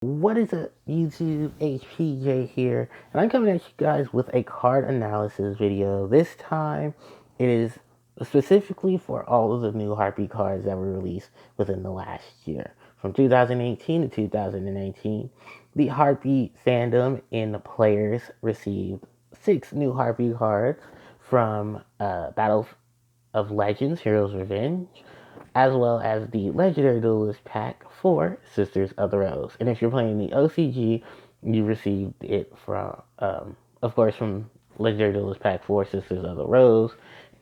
What is up, YouTube? HPJ here, and I'm coming at you guys with a card analysis video. This time, it is specifically for all of the new Harpie cards that were released within the last year. From 2018 to 2019, the Harpie fandom and the players received 6 new Harpie cards from Battle of Legends, Heroes Revenge, as well as the Legendary Duelist pack for Sisters of the Rose. And if you're playing the OCG, you received it from, of course, from Legendary Duelist pack for Sisters of the Rose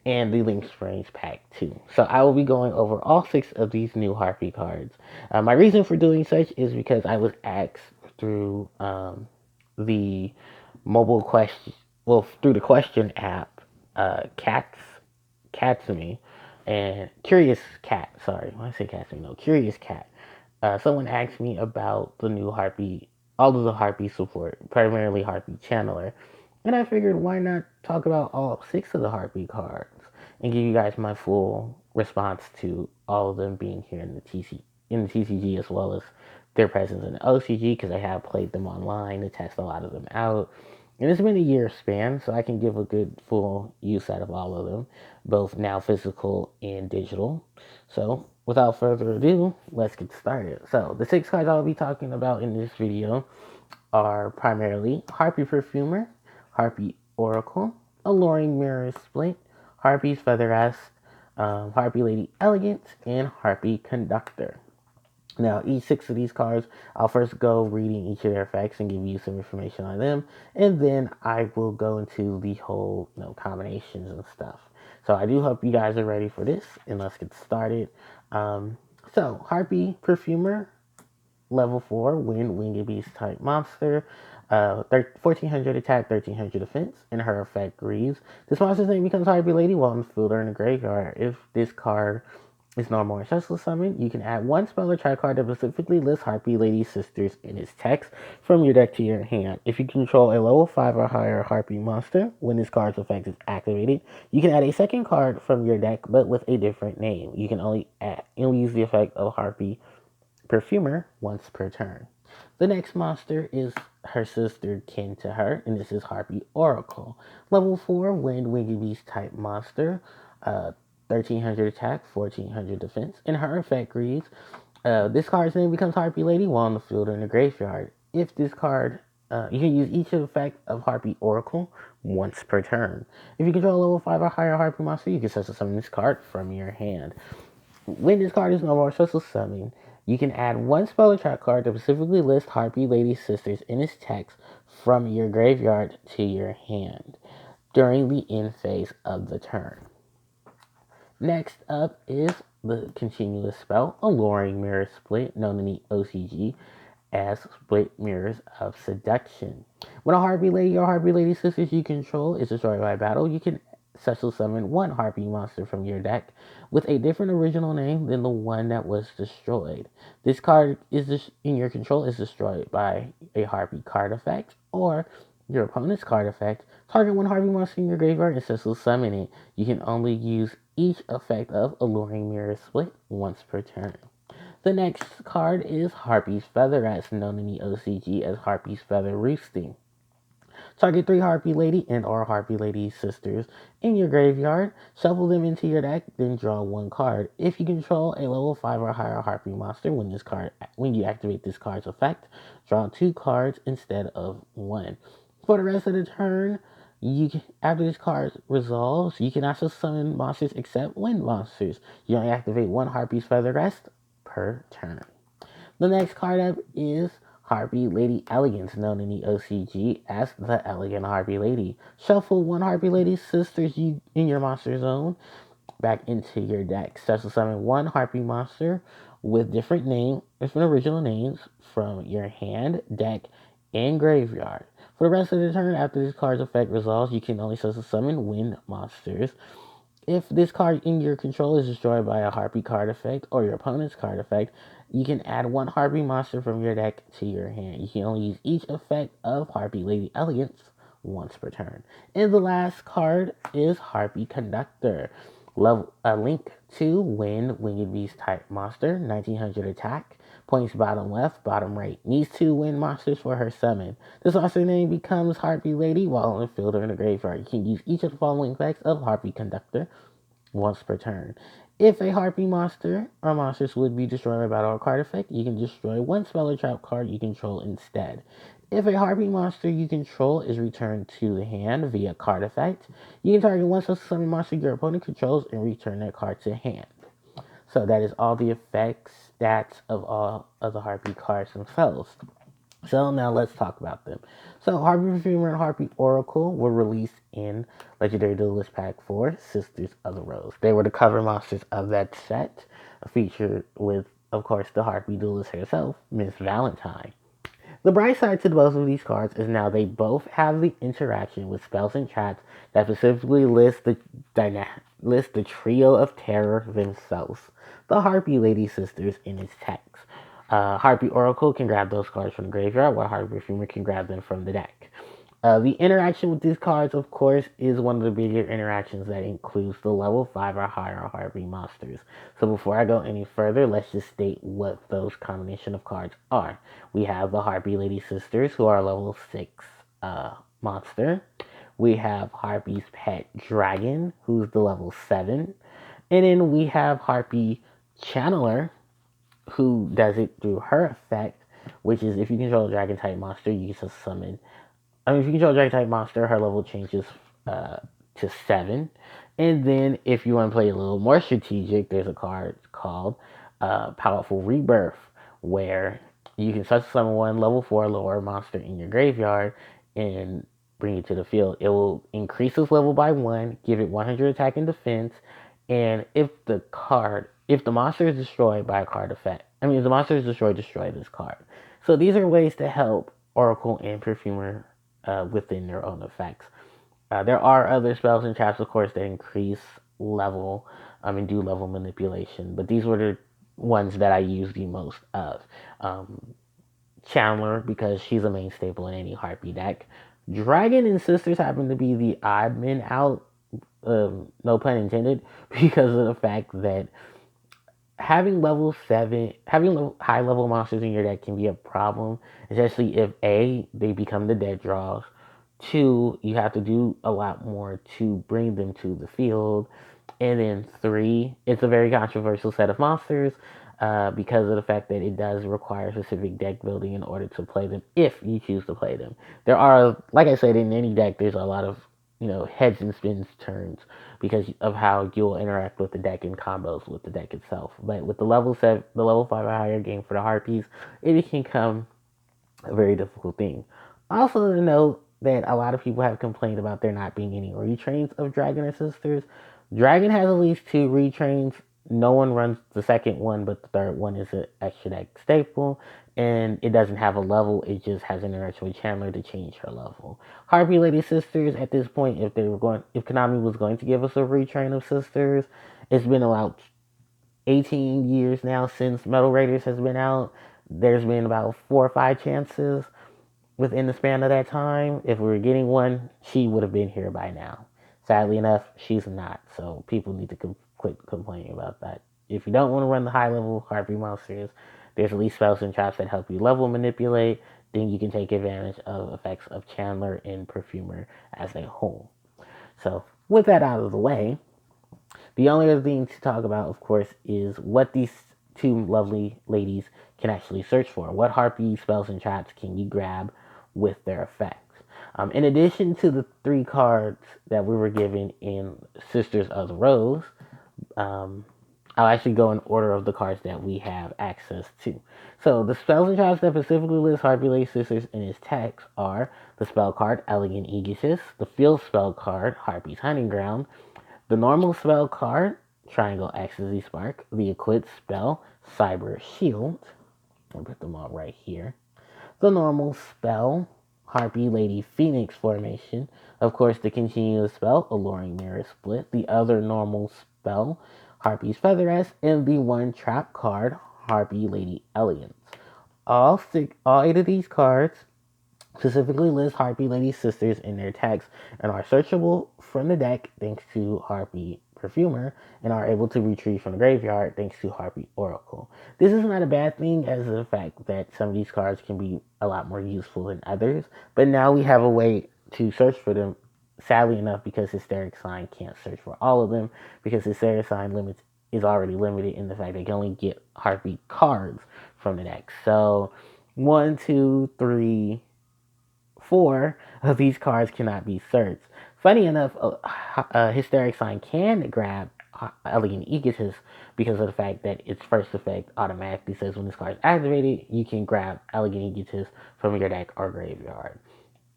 and the Link Springs pack too. So I will be going over all 6 of these new Harpie cards. My reason for doing such is because I was asked through the mobile question, well, through the question app, Cats Me, and Curious Cat. Sorry, when I say Cats Me, no, Curious Cat. Someone asked me about the new Harpie, all of the Harpie support, primarily Harpie Channeler, and I figured why not talk about all 6 of the Harpie cards and give you guys my full response to all of them being here in the TCG as well as their presence in the OCG because I have played them online to test a lot of them out. And it's been a year span, so I can give a good full use out of all of them, both now physical and digital. So, without further ado, let's get started. So, the 6 cards I'll be talking about in this video are primarily Harpie Perfumer, Harpie Oracle, Alluring Mirror Split, Harpie's Feather Rest, Harpie Lady Elegance, and Harpie Conductor. Now, each 6 of these cards, I'll first go reading each of their effects and give you some information on them, and then I will go into the whole, combinations and stuff. So I do hope you guys are ready for this, and let's get started. Harpie Perfumer, level 4, Winged Beast type monster. 1400 attack, 1300 defense, and her effect reads: this monster's name becomes Harpie Lady while in the field or in the graveyard. If this card is normal or special summon, you can add 1 spell or try card that specifically lists Harpie Lady Sisters in its text from your deck to your hand. If you control a level 5 or higher Harpie monster, when this card's effect is activated, you can add a second card from your deck but with a different name. You can only use the effect of Harpie Perfumer once per turn. The next monster is her sister kin to her, and this is Harpie Oracle. Level 4, Winged Beast type monster. 1300 attack, 1400 defense, and her effect reads: this card's name becomes Harpie Lady while in the field or in the graveyard. If this card, you can use each effect of Harpie Oracle once per turn. If you control a level 5 or higher Harpie monster, you can special summon this card from your hand. When this card is no more special summon, you can add 1 spell or trap card that specifically lists Harpie Lady Sisters in its text from your graveyard to your hand during the end phase of the turn. Next up is the continuous spell, Alluring Mirror Split, known in the OCG as Split Mirrors of Seduction. When a Harpie Lady or Harpie Lady Sisters you control is destroyed by battle, you can special summon 1 Harpie monster from your deck with a different original name than the one that was destroyed. This card in your control is destroyed by a Harpie card effect or your opponent's card effect. Target 1 Harpie monster in your graveyard and special summon it. You can only use each effect of Alluring Mirror Split once per turn. The next card is Harpie's Feather Rest, known in the OCG as Harpie's Feather Roosting. Target 3 Harpie Lady and or Harpie Lady Sisters in your graveyard, shuffle them into your deck, then draw 1 card. If you control a level 5 or higher Harpie monster when you activate this card's effect, draw 2 cards instead of 1. For the rest of the turn, after this card resolves, you can also summon monsters except wind monsters. You only activate 1 Harpie's Feather Rest per turn. The next card up is Harpie Lady Elegance, known in the OCG as the Elegant Harpie Lady. Shuffle 1 Harpie Lady Sisters in your monster zone back into your deck. Special summon 1 Harpie monster with different original names from your hand, deck, and graveyard. For the rest of the turn, after this card's effect resolves, you can only special summon wind monsters. If this card in your control is destroyed by a Harpie card effect or your opponent's card effect, you can add 1 Harpie monster from your deck to your hand. You can only use each effect of Harpie Lady Elegance once per turn. And the last card is Harpie Conductor. Link to Winged Beast type monster, 1900 attack, Points bottom left, bottom right. Needs 2 win monsters for her summon. This monster name becomes Harpie Lady while in the field or in the graveyard. You can use each of the following effects of Harpie Conductor once per turn. If a Harpy monster or monsters would be destroyed by battle or card effect, you can destroy one spell or trap card you control instead. If a Harpy monster you control is returned to the hand via card effect, you can target one special summon monster your opponent controls and return that card to hand. So that is all the effects, stats of all of the Harpy cards themselves. So now let's talk about them. So Harpie Perfumer and Harpie Oracle were released in Legendary Duelist Pack 4, Sisters of the Rose. They were the cover monsters of that set, featured with, of course, the Harpie Duelist herself, Miss Valentine. The bright side to both of these cards is now they both have the interaction with spells and traps that specifically list the trio of terror themselves, the Harpie Lady Sisters in its text. Harpie Oracle can grab those cards from the graveyard, while Harpie Perfumer can grab them from the deck. The interaction with these cards, of course, is one of the bigger interactions that includes the level 5 or higher Harpie monsters. So before I go any further, let's just state what those combination of cards are. We have the Harpie Lady Sisters, who are level 6 monster. We have Harpie's Pet Dragon, who's the level 7. And then we have Harpie Channeler, who does it through her effect, which is if you control a dragon type monster, you can summon. If you control a dragon type monster, her level changes to 7. And then if you want to play a little more strategic, there's a card called Powerful Rebirth, where you can summon one level 4 lower monster in your graveyard and bring it to the field. It will increase its level by 1, give it 100 attack and defense, and if the monster is destroyed by a card effect, if the monster is destroyed, destroy this card. So these are ways to help Oracle and Perfumer within their own effects. There are other spells and traps, of course, that increase level and do level manipulation, but these were the ones that I use the most of. Chandler, because she's a main staple in any Harpie deck. Dragon and Sisters happen to be the odd men out, no pun intended, because of the fact that having high level monsters in your deck can be a problem, especially if A, they become the dead draws. 2, you have to do a lot more to bring them to the field. And then 3, it's a very controversial set of monsters because of the fact that it does require specific deck building in order to play them, if you choose to play them. There are, like I said, in any deck, there's a lot of heads and spins turns because of how you'll interact with the deck and combos with the deck itself. But with the level 5 or higher game for the Harpies, it can become a very difficult thing. Also to note that a lot of people have complained about there not being any retrains of Dragon or Sisters. Dragon has at least 2 retrains. No one runs the second one, but the third one is an extra deck staple, and it doesn't have a level. It just has an interaction with Chandler to change her level. Harpie Lady Sisters, at this point, if Konami was going to give us a retrain of Sisters, it's been about 18 years now since Metal Raiders has been out. There's been about 4 or 5 chances within the span of that time. If we were getting one, she would have been here by now. Sadly enough, she's not. So people need to quit complaining about that. If you don't want to run the high level Harpy monsters, there's at least spells and traps that help you level manipulate. Then you can take advantage of effects of Chandler and Perfumer as a whole. So with that out of the way, the only other thing to talk about, of course, is what these 2 lovely ladies can actually search for. What Harpy spells and traps can you grab with their effects? In addition to the 3 cards that we were given in Sisters of the Rose, I'll actually go in order of the cards that we have access to. So the spells and traps that specifically list Harpie Lady Sisters in its text are the spell card Elegant Aegis, the field spell card Harpie's Hunting Ground, the normal spell card Triangle Ecstasy Spark, the equipped spell Cyber Shield. I'll put them all right here. The normal spell Harpie Lady Phoenix Formation. Of course, the continuous spell, Alluring Mirror Split. The other normal spell, Harpie's Feather S. And the 1 trap card, Harpie Lady Elegance. All 8 of these cards specifically list Harpie Lady Sisters in their text and are searchable from the deck thanks to Harpie Perfumer and are able to retrieve from the graveyard thanks to Harpie Oracle. This is not a bad thing, as the fact that some of these cards can be a lot more useful than others, but now we have a way to search for them. Sadly enough, because Hysteric Sign can't search for all of them, because Hysteric Sign limits is already limited in the fact they can only get Harpie cards from the deck. So 1, 2, 3, 4 of these cards cannot be searched. Funny enough, Hysteric Sign can grab Elegant Egotist because of the fact that its first effect automatically says when this card is activated, you can grab Elegant Egotist from your deck or graveyard.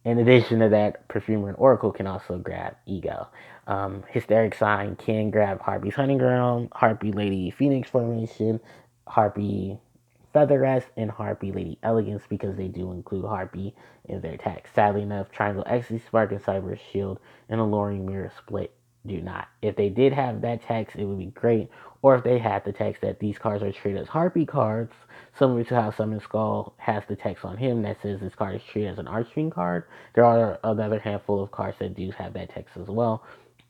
In addition to that, Perfumer and Oracle can also grab Ego. Hysteric Sign can grab Harpie's Hunting Ground, Harpie Lady Phoenix Formation, Harpie Feather Rest, and Harpie Lady Elegance because they do include Harpie in their text. Sadly enough, Triangle Ecstasy Spark and Cyber Shield and Alluring Mirror Split do not. If they did have that text, it would be great. Or if they had the text that these cards are treated as Harpie cards, similar to how Summon Skull has the text on him that says this card is treated as an Archfiend card. There are another handful of cards that do have that text as well.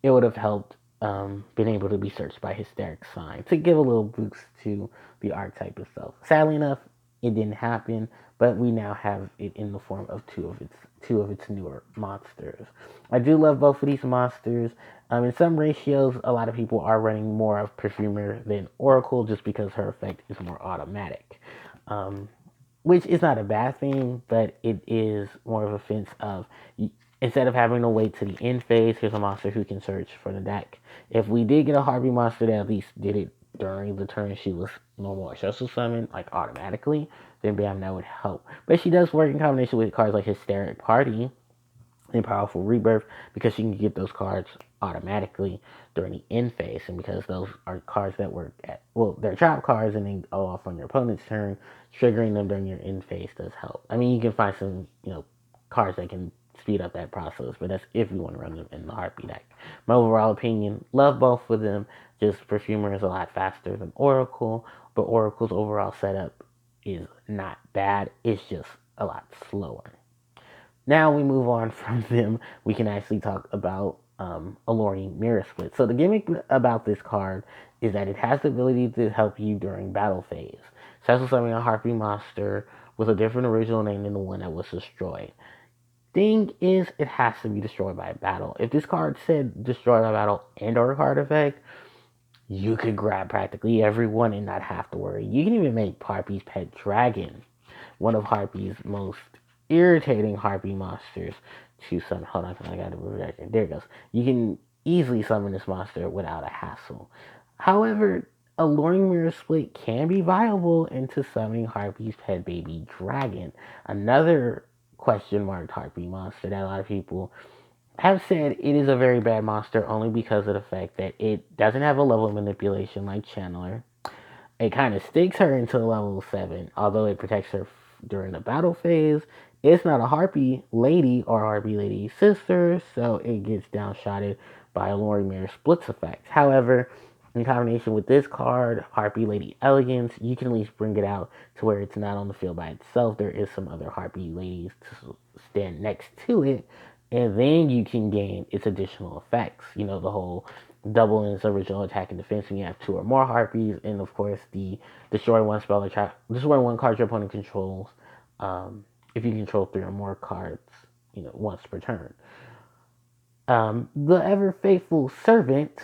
It would have helped been able to be searched by Hysteric Sign to give a little boost to the archetype itself. Sadly enough, it didn't happen, but we now have it in the form of two of its newer monsters. I do love both of these monsters. In some ratios, a lot of people are running more of Perfumer than Oracle just because her effect is more automatic. Which is not a bad thing, but it is more of a sense of instead of having to wait to the end phase, here's a monster who can search for the deck. If we did get a Harpy monster that at least did it during the turn she was normal or special summon, like automatically, then bam, that would help. But she does work in combination with cards like Hysteric Party and Powerful Rebirth because you can get those cards automatically during the end phase, and because those are cards that work at, well, they're trap cards and then go off on your opponent's turn, triggering them during your end phase does help. I mean, you can find some, cards that can speed up that process, but that's if you want to run them in the Harpy deck. My overall opinion, love both of them. Just Perfumer is a lot faster than Oracle, but Oracle's overall setup is not bad. It's just a lot slower. Now we move on from them. We can actually talk about Alluring Mirror Split. So the gimmick about this card is that it has the ability to help you during battle phase. Special summoning a Harpy monster with a different original name than the one that was destroyed. Thing is, it has to be destroyed by battle. If this card said destroyed by battle and or card effect, you could grab practically everyone and not have to worry. You can even make Harpie's Pet Dragon one of Harpie's most irritating Harpy monsters to summon. Hold on, I gotta move that. There it goes. You can easily summon this monster without a hassle. However, Alluring Mirror Split can be viable into summoning Harpie's Pet Baby Dragon, another question mark Harpy monster that a lot of people have said it is a very bad monster only because of the fact that it doesn't have a level of manipulation like Channeler. It kind of sticks her into level 7, although it protects her during the battle phase. It's not a Harpy Lady or Harpy Lady sister, so it gets downshotted by Alluring Mirror Splits effect. However, in combination with this card, Harpy Lady Elegance, you can at least bring it out to where it's not on the field by itself. There is some other Harpy Ladies to stand next to it, and then you can gain its additional effects. The whole double in its original attack and defense when you have 2 or more Harpies, and of course the destroy one spell or destroy one card your opponent controls. If you control 3 or more cards, once per turn. The Ever Faithful Servant,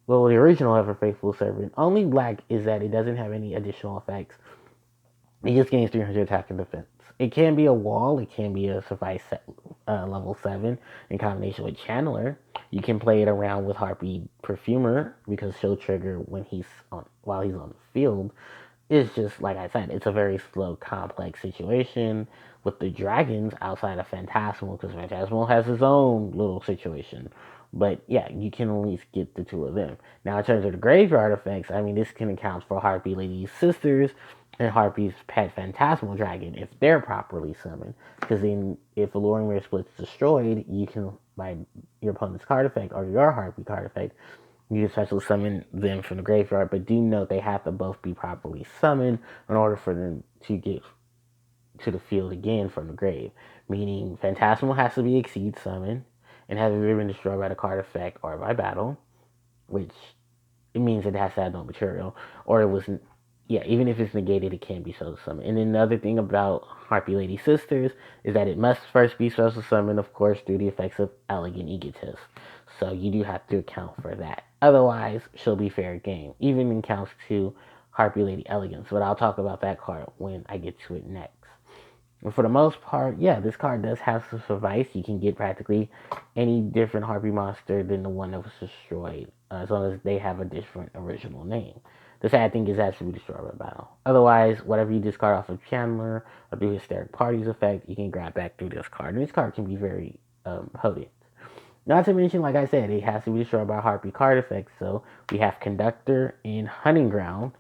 well, the original Ever Faithful Servant, only lack is that it doesn't have any additional effects. It just gains 300 attack and defense. It can be a wall. It can be a suffice level 7 in combination with Channeler. You can play it around with Harpy Perfumer because she'll trigger while he's on the field. It's just, like I said, it's a very slow, complex situation with the dragons outside of Phantasmal because Phantasmal has his own little situation. But yeah, you can at least get the 2 of them. Now, in terms of the graveyard effects, I mean, this can account for Harpy Lady's sisters and Harpy's Pet Phantasmal Dragon if they're properly summoned. Because then, if Alluring Mirror Split's destroyed, you can, by your opponent's card effect or your Harpy card effect, you can special summon them from the graveyard. But do note they have to both be properly summoned in order for them to get to the field again from the grave. Meaning, Phantasmal has to be Exceed summoned and have either been destroyed by the card effect or by battle. which it means it has to have no material, or it wasn't. Yeah, even if it's negated, it can be special summoned. And then the other thing about Harpy Lady Sisters is that it must first be special summoned, of course, through the effects of Elegant Egotist. So you do have to account for that. Otherwise, she'll be fair game, even in counts to Harpy Lady Elegance. But I'll talk about that card when I get to it next. But for the most part, yeah, this card does have some suffice. You can get practically any different Harpy monster than the one that was destroyed, as long as they have a different original name. The sad thing is that has to be destroyed by battle. Otherwise, whatever you discard off of Chandler or through Hysteric Party's effect, you can grab back through this card. And this card can be very potent. Not to mention, like I said, it has to be destroyed by Harpy card effects. So we have Conductor and Hunting Ground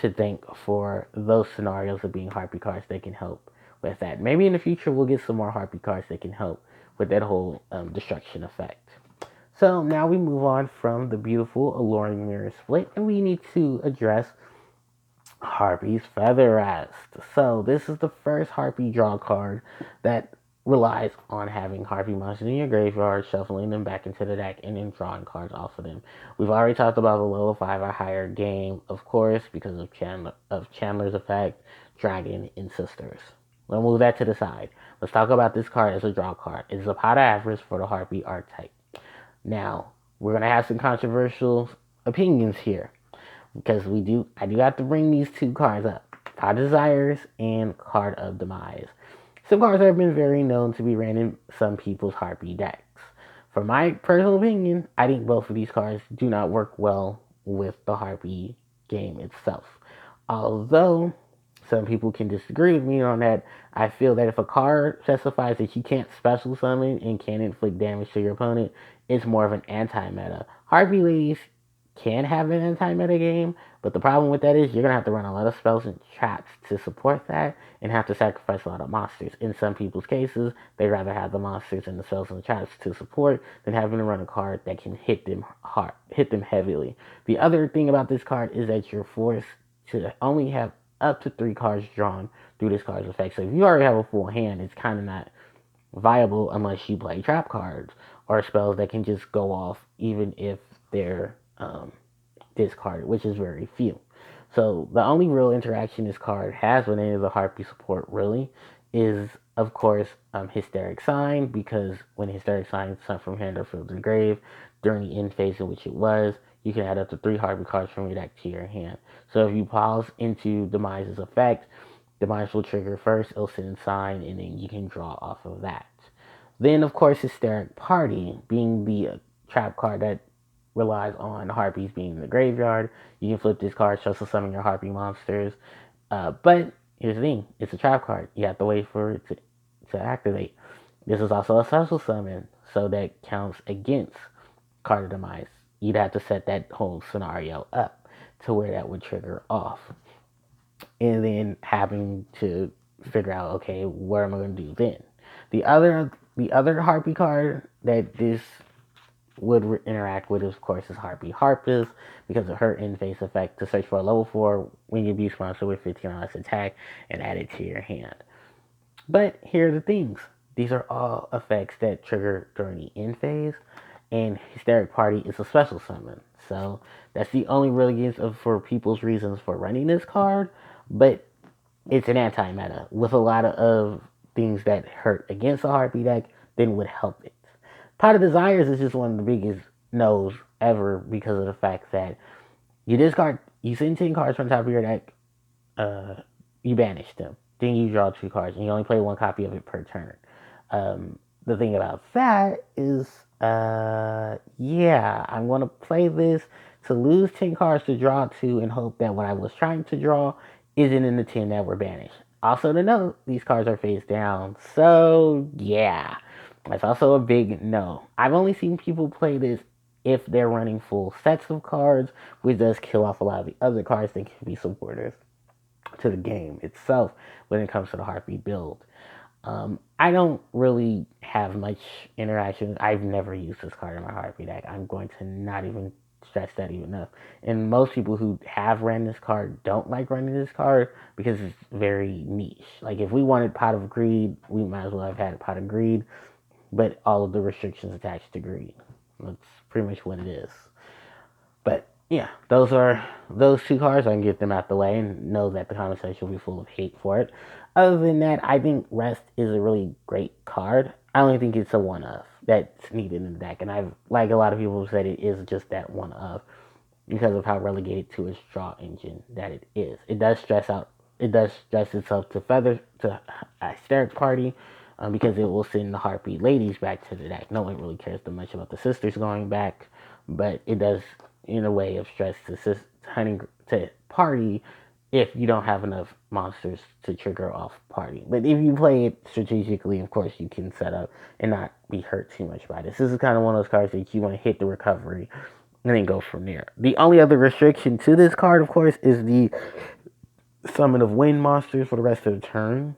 to thank for those scenarios of being Harpy cards that can help with that. Maybe in the future we'll get some more Harpy cards that can help with that whole destruction effect. So now we move on from the beautiful Alluring Mirror split, and we need to address Harpy's Feather Rest. So this is the first Harpy draw card that relies on having Harpy monsters in your graveyard, shuffling them back into the deck, and then drawing cards off of them. We've already talked about the level 5 or higher game, of course, because of Chandler's effect, Dragon, and Sisters. We'll move that to the side. Let's talk about this card as a draw card. It's a pot of avarice for the Harpy archetype. Now, we're going to have some controversial opinions here because I do have to bring these two cards up. Pot of Desires and Card of Demise. Some cards have been very known to be ran in some people's Harpy decks. For my personal opinion, I think both of these cards do not work well with the Harpy game itself. Although some people can disagree with me on that, I feel that if a card specifies that you can't special summon and can inflict damage to your opponent, it's more of an anti-meta. Harpy Ladies can have an anti-meta game, but the problem with that is you're going to have to run a lot of spells and traps to support that and have to sacrifice a lot of monsters. In some people's cases, they'd rather have the monsters and the spells and the traps to support than having to run a card that can hit them hard, hit them heavily. The other thing about this card is that you're forced to only have up to 3 cards drawn through this card's effect. So if you already have a full hand, it's kind of not viable unless you play trap cards or spells that can just go off even if they're discarded, which is very few. So the only real interaction this card has with any of the Harpy support really is, of course, Hysteric Sign, because when Hysteric Sign is sent from hand or field to the grave during the end phase in which it was, you can add up to 3 Harpy cards from your deck to your hand. So if you pause into Demise's effect, Demise will trigger first, it'll send in Sign, and then you can draw off of that. Then, of course, Hysteric Party, being the trap card that relies on Harpies being in the graveyard. You can flip this card, special summon your Harpy monsters. But here's the thing, it's a trap card. You have to wait for it to activate. This is also a special summon, so that counts against Card of Demise. You'd have to set that whole scenario up to where that would trigger off. And then having to figure out, okay, what am I going to do then? The other Harpy card that this would interact with, of course, is Harpie Harpis, because of her in-face effect to search for a level 4 winged abuse monster with 15 or less attack and add it to your hand. But here are the things. These are all effects that trigger during the end phase, and Hysteric Party is a special summon. So that's the only really for people's reasons for running this card, but it's an anti-meta with a lot of things that hurt against the Harpy deck then would help it. Pot of Desires is just one of the biggest no's ever because of the fact that you send 10 cards from the top of your deck, you banish them. Then you draw 2 cards, and you only play 1 copy of it per turn. The thing about that is, yeah, I'm going to play this to lose 10 cards to draw 2 and hope that what I was trying to draw isn't in the 10 that were banished. Also to note, these cards are face down, so yeah. That's also a big no. I've only seen people play this if they're running full sets of cards, which does kill off a lot of the other cards that can be supporters to the game itself when it comes to the Harpy build. I don't really have much interaction. I've never used this card in my Harpy deck. I'm going to not even stress that even enough. And most people who have ran this card don't like running this card because it's very niche. Like if we wanted Pot of Greed, we might as well have had Pot of Greed, but all of the restrictions attached to greed. That's pretty much what it is. But yeah, those two cards. I can get them out the way and know that the comment section will be full of hate for it. Other than that, I think Rest is a really great card. I only think it's a one of that's needed in the deck, and I've like a lot of people have said it is just that one of because of how relegated to its draw engine that it is. It does stress out. It does stress itself to feather to hysteric party. Because it will send the Harpy ladies back to the deck. No one really cares too much about the sisters going back, but it does in a way of stress to hunting to party if you don't have enough monsters to trigger off party. But if you play it strategically, of course, you can set up and not be hurt too much by this. This is kind of one of those cards that you want to hit the recovery and then go from there. The only other restriction to this card, of course, is the summon of wind monsters for the rest of the turn.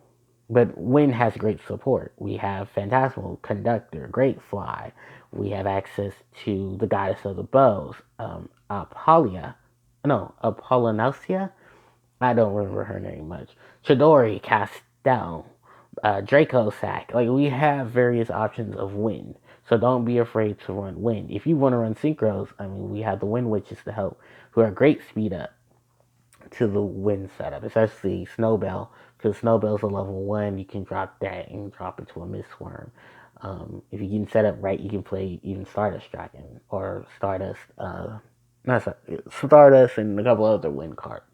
But wind has great support. We have Phantasmal, Conductor, Great Fly. We have access to the Goddess of the Bows, Apollinacia. I don't remember her name much. Chidori, Castel, Draco Sack. Like, we have various options of wind. So don't be afraid to run wind. If you want to run synchros, I mean, we have the Wind Witches to help, who are great speed up to the wind setup, especially Snowbell, because Snowbell's a level 1. You can drop that and drop it to a Mistworm. If you can set up right, you can play even Stardust Dragon or Stardust, not Stardust and a couple other wind cards.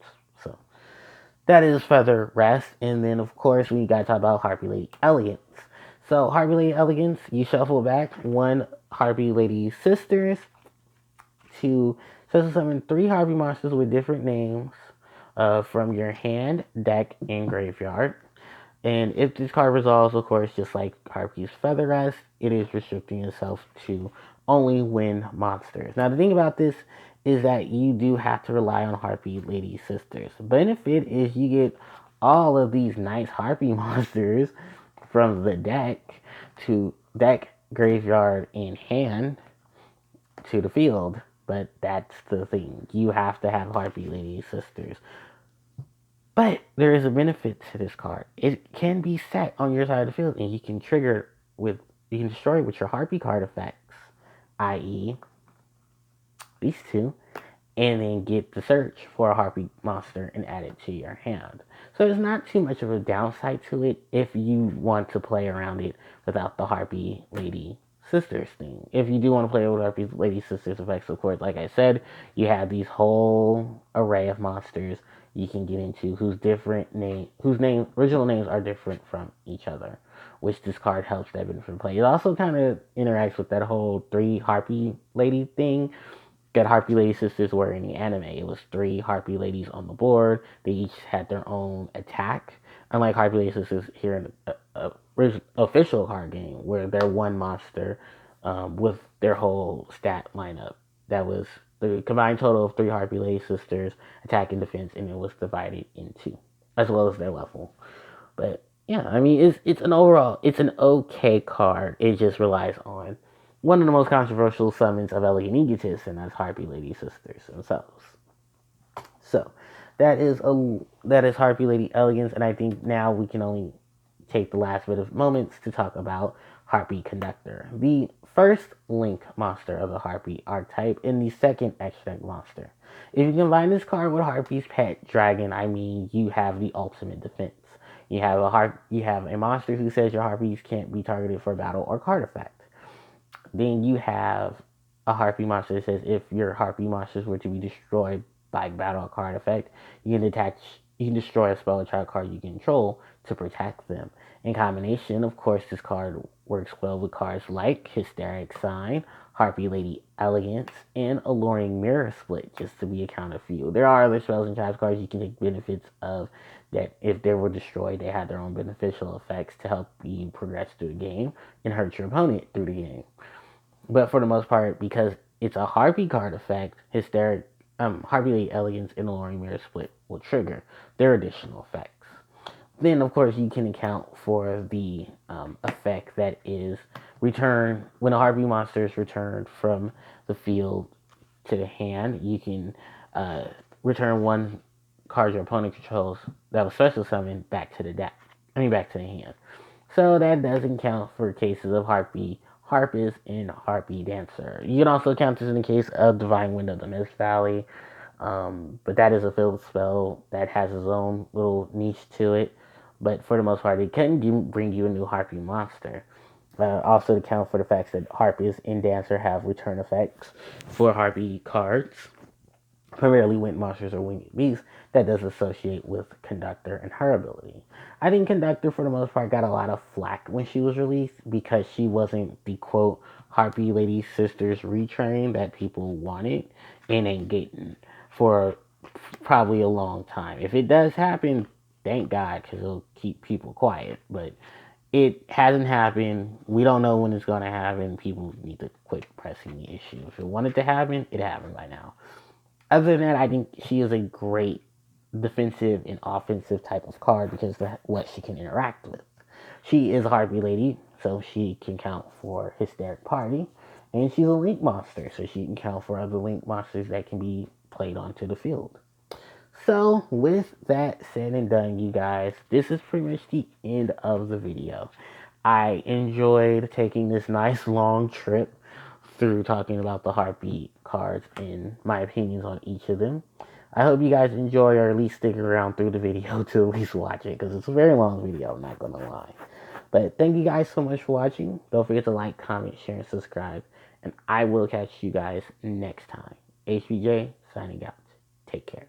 So that is Feather Rest. And then, of course, we got to talk about Harpy Lady Elegance. So, Harpy Lady Elegance, you shuffle back one Harpy Lady Sisters to summon 3 Harpy monsters with different names from your hand, deck, and graveyard. And if this card resolves, of course, just like Harpy's Feather Rest, it is restricting itself to only wind monsters. Now, the thing about this is that you do have to rely on Harpy Lady Sisters. The benefit is you get all of these nice Harpy monsters from the deck to deck, graveyard, and hand to the field. But that's the thing. You have to have Harpy Lady Sisters. But there is a benefit to this card. It can be set on your side of the field, and you can destroy it with your Harpy card effects, i.e., these two, and then get the search for a Harpy monster and add it to your hand. So there's not too much of a downside to it if you want to play around it without the Harpy Lady Sisters thing. If you do want to play with Harpy Lady Sisters effects, of course, like I said, you have these whole array of monsters you can get into whose original names are different from each other, which this card helps that benefit play. It also kind of interacts with that whole 3 Harpy Lady thing that Harpy Lady Sisters were in the anime. It was 3 Harpy Ladies on the board. They each had their own attack. Unlike Harpy Lady Sisters here in the official card game, where they're one monster with their whole stat lineup. That was the combined total of 3 Harpy Lady Sisters, attack and defense, and it was divided in 2, as well as their level. But yeah, I mean, it's an okay card. It just relies on one of the most controversial summons of Elegant Egotists, and that's Harpy Lady Sisters themselves. So that is Harpy Lady Elegance, and I think now we can only take the last bit of moments to talk about Harpy Conductor, the first link monster of the Harpy archetype and the second extra monster. If you combine this card with Harpy's pet dragon, I mean, you have the ultimate defense. You have a monster who says your Harpies can't be targeted for battle or card effect. Then you have a Harpy monster that says if your Harpy monsters were to be destroyed by battle or card effect, you can destroy a spell or trap card you control to protect them. In combination, of course, this card works well with cards like Hysteric Sign, Harpy Lady Elegance, and Alluring Mirror Split, just to be a count of few. There are other spells and traps cards you can take benefits of that if they were destroyed, they had their own beneficial effects to help you progress through the game and hurt your opponent through the game. But for the most part, because it's a Harpy card effect, Harpy Lady Elegance and Alluring Mirror Split will trigger their additional effects. Then, of course, you can account for the effect that is return. When a Harpy monster is returned from the field to the hand, you can return one card your opponent controls that was special summoned back to the deck. Back to the hand. So that doesn't count for cases of Harpy Harpist and Harpie Dancer. You can also count this in the case of Divine Wind of the Mist Valley, but that is a field spell that has its own little niche to it. But for the most part, it can bring you a new Harpie monster. Also, to account for the fact that Harpies and Dancer have return effects for Harpie cards, primarily Wind monsters or winged beasts, that does associate with Conductor and her ability. I think Conductor, for the most part, got a lot of flack when she was released because she wasn't the quote Harpy Lady Sisters retrain that people wanted and ain't getting for probably a long time. If it does happen, thank God, because it'll keep people quiet. But it hasn't happened. We don't know when it's going to happen. People need to quit pressing the issue. If it wanted to happen, it happened by now. Other than that, I think she is a great defensive and offensive type of card because of what she can interact with. She is a Harpy Lady, so she can count for Hysteric Party, and she's a Link monster, so she can count for other Link monsters that can be played onto the field. So, with that said and done, you guys, this is pretty much the end of the video. I enjoyed taking this nice long trip through talking about the Heartbeat cards and my opinions on each of them. I hope you guys enjoy or at least stick around through the video to at least watch it because it's a very long video, I'm not going to lie. But thank you guys so much for watching. Don't forget to like, comment, share, and subscribe. And I will catch you guys next time. HBJ signing out. Take care.